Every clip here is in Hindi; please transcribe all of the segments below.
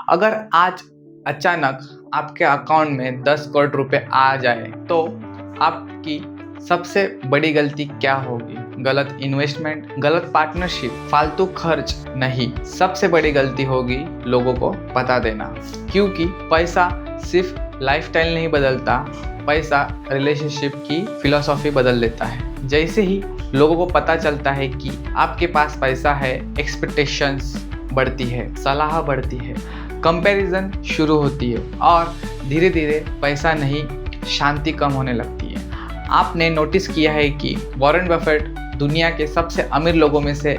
अगर आज अचानक आपके अकाउंट में 10 करोड़ रुपए आ जाए तो आपकी सबसे बड़ी गलती क्या होगी? गलत इन्वेस्टमेंट, गलत पार्टनरशिप, फालतू खर्च? नहीं, सबसे बड़ी गलती होगी लोगों को पता देना। क्योंकि पैसा सिर्फ लाइफस्टाइल नहीं बदलता, पैसा रिलेशनशिप की फिलॉसफी बदल देता है। जैसे ही लोगों को पता चलता है कि आपके पास पैसा है, एक्सपेक्टेशंस बढ़ती है, सलाह बढ़ती है, कंपैरिजन शुरू होती है और धीरे धीरे पैसा नहीं, शांति कम होने लगती है। आपने नोटिस किया है कि वॉरेन बफेट दुनिया के सबसे अमीर लोगों में से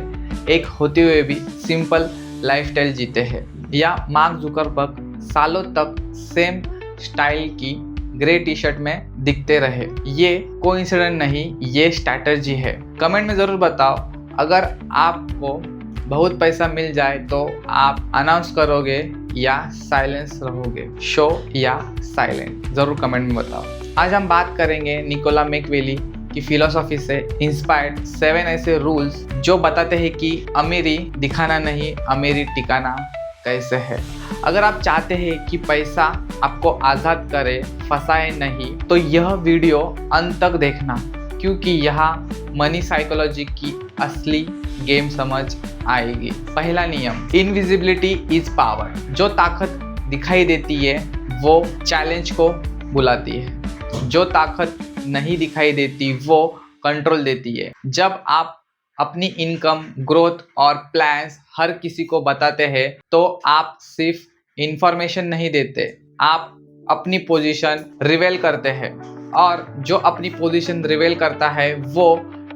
एक होते हुए भी सिंपल लाइफस्टाइल जीते हैं, या मार्क जुकरबर्ग सालों तक सेम स्टाइल की ग्रे टी शर्ट में दिखते रहे। ये कोइंसिडेंस नहीं, ये स्ट्रैटेजी है। कमेंट में ज़रूर बताओ, अगर आपको बहुत पैसा मिल जाए तो आप अनाउंस करोगे या साइलेंस रहोगे? शो या साइलेंट? ज़रूर कमेंट में बताओ। आज हम बात करेंगे निकोला मैकियावेली की फिलॉसफी से इंस्पायर्ड 7 ऐसे रूल्स जो बताते हैं कि अमीरी दिखाना नहीं, अमीरी टिकाना कैसे है। अगर आप चाहते हैं कि पैसा आपको आज़ाद करे, फंसाए नहीं, तो यह वीडियो अंत तक देखना, क्योंकि यहाँ मनी साइकोलॉजी की असली गेम समझ आएगी। पहला नियम, इनविजिबिलिटी इज पावर। जो ताकत दिखाई देती है वो चैलेंज को बुलाती है, जो ताकत नहीं दिखाई देती वो कंट्रोल देती है। जब आप अपनी इनकम, ग्रोथ और प्लान्स हर किसी को बताते हैं तो आप सिर्फ इंफॉर्मेशन नहीं देते, आप अपनी पोजीशन रिवील करते हैं, और जो अपनी पोजीशन रिवील करता है वो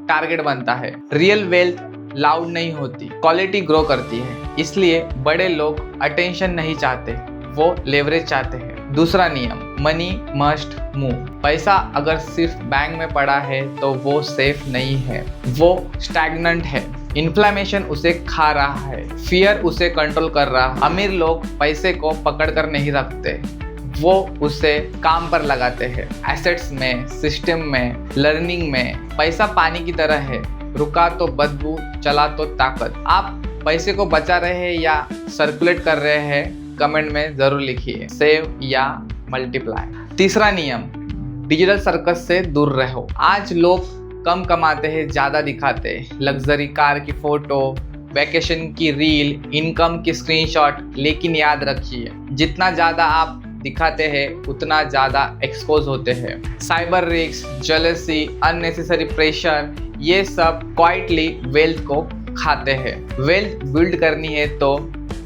टारगेट बनता है। रियल वेल्थ लाउड नहीं होती, क्वालिटी ग्रो करती है। इसलिए बड़े लोग अटेंशन नहीं चाहते, वो लेवरेज चाहते हैं। दूसरा नियम, मनी मस्ट मूव। पैसा अगर सिर्फ बैंक में पड़ा है तो वो सेफ नहीं है, वो स्टैग्नेंट है। इन्फ्लेमेशन उसे खा रहा है, फियर उसे कंट्रोल कर रहा है। अमीर लोग पैसे को पकड़ कर नहीं रखते, वो उसे काम पर लगाते हैं, एसेट्स में, सिस्टम में, लर्निंग में। पैसा पानी की तरह है, रुका तो बदबू, चला तो ताकत। आप पैसे को बचा रहे हैं या सर्कुलेट कर रहे हैं? कमेंट में जरूर लिखिए, सेव या मल्टीप्लाई। तीसरा नियम, डिजिटल सर्कस से दूर रहो। आज लोग कम कमाते हैं, ज़्यादा दिखाते हैं। लग्जरी कार की फोटो, वैकेशन की रील, इनकम की स्क्रीनशॉट। लेकिन याद रखिए, जितना ज़्यादा आप दिखाते हैं उतना ज़्यादा एक्सपोज होते हैं। Cyber risk, jealousy, unnecessary pressure, ये सब क्वाइटली वेल्थ को खाते हैं। वेल्थ बिल्ड करनी है तो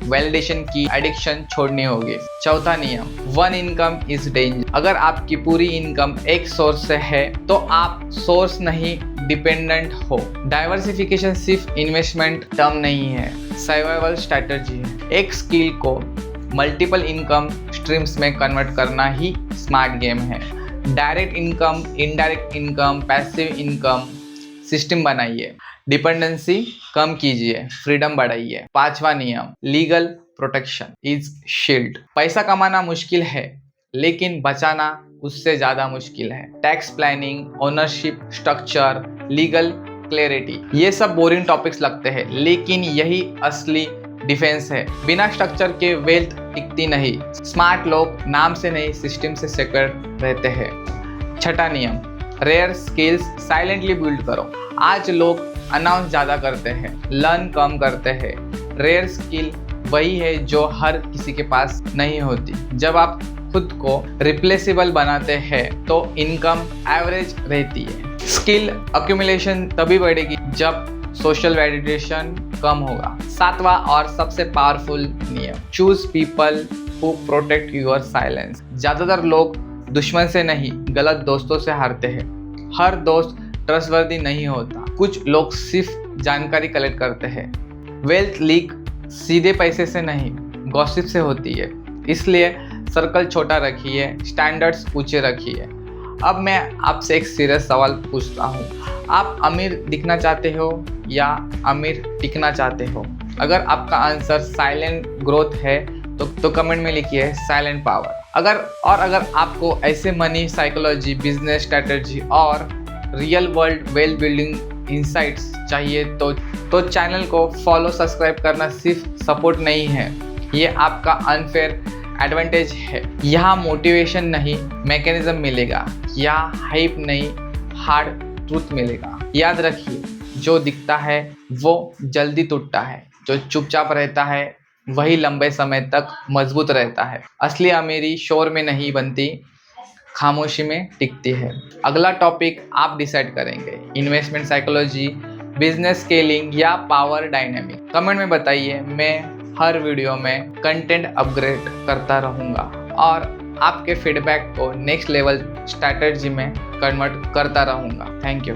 वैलिडेशन की एडिक्शन छोड़नी होगी। चौथा नियम, वन इनकम इज डेंजर। अगर आपकी पूरी इनकम एक सोर्स से है तो आप सोर्स नहीं, डिपेंडेंट हो। डाइवर्सिफिकेशन सिर्फ इन्वेस्टमेंट टर्म नहीं है, सर्वाइवल स्ट्रैटेजी है। एक स्किल को मल्टीपल इनकम स्ट्रीम्स में कन्वर्ट करना ही स्मार्ट गेम है। Direct income, indirect income, passive income system बनाइए। डिपेंडेंसी कम कीजिए, फ्रीडम बढ़ाइए। पांचवा नियम, लीगल प्रोटेक्शन इज शील्ड। पैसा कमाना मुश्किल है लेकिन बचाना उससे ज्यादा मुश्किल है। Tax planning, ownership structure, legal clarity, ये सब बोरिंग टॉपिक्स लगते हैं, लेकिन यही असली डिफेंस है। बिना स्ट्रक्चर के वेल्थ टिकती नहीं। स्मार्ट लोग नाम से नहीं, सिस्टम से सिक्योर रहते हैं। छठा नियम, रेयर स्किल्स साइलेंटली बिल्ड करो। आज लोग अनाउंस ज़्यादा करते हैं, लर्न कम करते हैं। रेयर स्किल वही है जो हर किसी के पास नहीं होती। जब आप खुद को रिप्लेसेबल बनाते हैं तो इनकम एवरेज रहती है। स्किल अक्यूमुलेशन तभी बढ़ेगी जब सोशल वैलिडेशन कम होगा। सातवां और सबसे पावरफुल नियम, choose people who protect your silence. ज़्यादातर लोग दुश्मन से नहीं, गलत दोस्तों से हारते हैं। हर दोस्त ट्रस्टवर्दी नहीं होता, कुछ लोग सिर्फ जानकारी कलेक्ट करते हैं। वेल्थ लीक सीधे पैसे से नहीं, गॉसिप से होती है। इसलिए सर्कल छोटा रखिए, स्टैंडर्ड्स ऊंचे रखिए। अब मैं आपसे एक सीरियस सवाल पूछता हूँ, आप अमीर दिखना चाहते हो या अमीर टिकना चाहते हो? अगर आपका आंसर साइलेंट ग्रोथ है तो कमेंट में लिखिए साइलेंट पावर। अगर आपको ऐसे मनी साइकोलॉजी, बिजनेस स्ट्रैटेजी और real world wealth building insights चाहिए तो चैनल को फॉलो, सब्सक्राइब करना सिर्फ सपोर्ट नहीं है, ये आपका अनफेयर एडवांटेज है। यहाँ मोटिवेशन नहीं मैकेनिज्म मिलेगा, यहाँ हाइप नहीं हार्ड ट्रूथ मिलेगा। याद रखिए, जो दिखता है वो जल्दी टूटता है, जो चुपचाप रहता है वही लंबे समय तक मजबूत रहता है। असली अमीरी शोर में नहीं बनती, खामोशी में टिकती है। अगला टॉपिक आप डिसाइड करेंगे, इन्वेस्टमेंट साइकोलॉजी, बिजनेस स्केलिंग या पावर डायनेमिक। कमेंट में बताइए, मैं हर वीडियो में कंटेंट अपग्रेड करता रहूँगा और आपके फीडबैक को नेक्स्ट लेवल स्ट्रैटेजी में कन्वर्ट करता रहूँगा। Thank you.